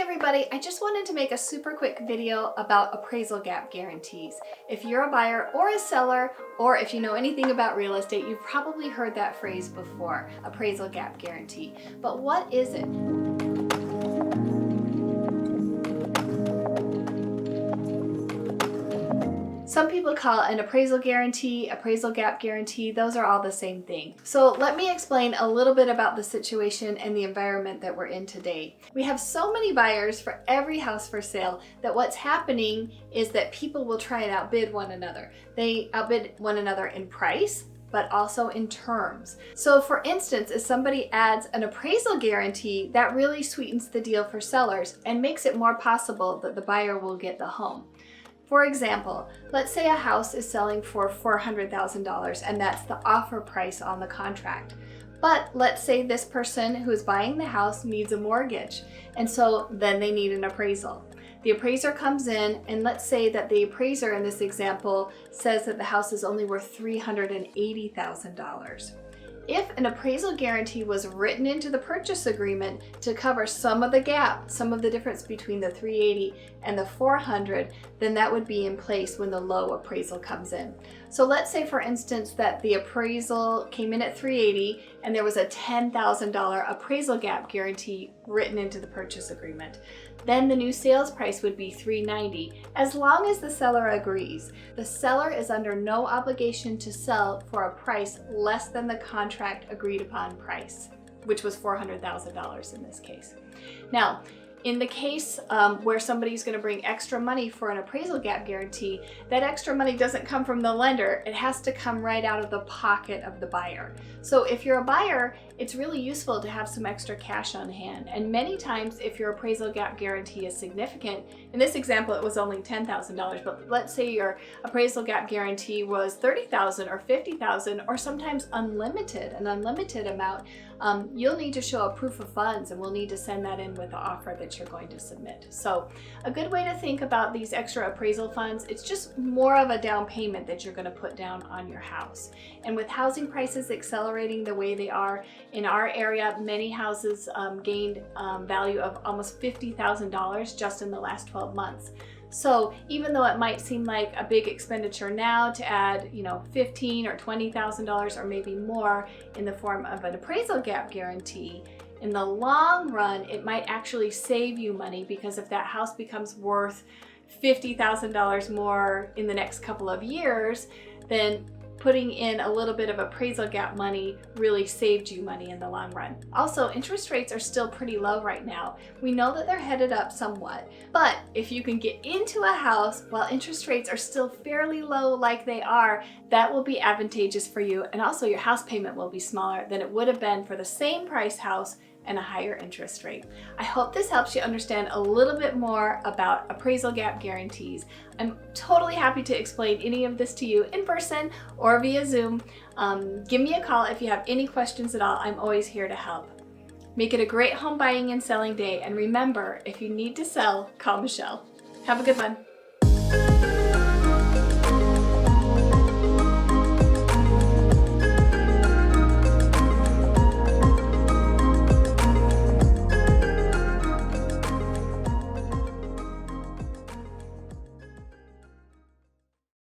everybody, I just wanted to make a super quick video about appraisal gap guarantees. If you're a buyer or a seller, or if you know anything about real estate, you've probably heard that phrase before, appraisal gap guarantee. But what is it? Some people call an appraisal guarantee, appraisal gap guarantee, those are all the same thing. So let me explain a little bit about the situation and the environment that we're in today. We have so many buyers for every house for sale that what's happening is that people will try and outbid one another. They outbid one another in price, but also in terms. So for instance, if somebody adds an appraisal guarantee, that really sweetens the deal for sellers and makes it more possible that the buyer will get the home. For example, let's say a house is selling for $400,000 and that's the offer price on the contract. But let's say this person who is buying the house needs a mortgage, and so then they need an appraisal. The appraiser comes in, and let's say that the appraiser in this example says that the house is only worth $380,000. If an appraisal guarantee was written into the purchase agreement to cover some of the gap, some of the difference between the 380 and the 400, then that would be in place when the low appraisal comes in. So let's say, for instance, that the appraisal came in at 380 and there was a $10,000 appraisal gap guarantee written into the purchase agreement. Then the new sales price would be $390, as long as the seller agrees. The seller is under no obligation to sell for a price less than the contract agreed upon price, which was $400,000 in this case. Now, in the case where somebody's going to bring extra money for an appraisal gap guarantee, that extra money doesn't come from the lender. It has to come right out of the pocket of the buyer. So if you're a buyer, it's really useful to have some extra cash on hand. And many times, if your appraisal gap guarantee is significant, in this example it was only $10,000, but let's say your appraisal gap guarantee was $30,000 or $50,000 or sometimes an unlimited amount, you'll need to show a proof of funds, and we'll need to send that in with the offer that you're going to submit. So a good way to think about these extra appraisal funds, it's just more of a down payment that you're going to put down on your house. And with housing prices accelerating the way they are in our area, many houses gained value of almost $50,000 just in the last 12 months. So even though it might seem like a big expenditure now to add, $15,000 or $20,000 or maybe more in the form of an appraisal gap guarantee, in the long run, it might actually save you money, because if that house becomes worth $50,000 more in the next couple of years, then putting in a little bit of appraisal gap money really saved you money in the long run. Also, interest rates are still pretty low right now. We know that they're headed up somewhat, but if you can get into a house while interest rates are still fairly low like they are, that will be advantageous for you, and also your house payment will be smaller than it would have been for the same price house and a higher interest rate. I hope this helps you understand a little bit more about appraisal gap guarantees. I'm totally happy to explain any of this to you in person or via Zoom. Give me a call if you have any questions at all. I'm always here to help. Make it a great home buying and selling day, and remember, if you need to sell, call Michelle. Have a good one.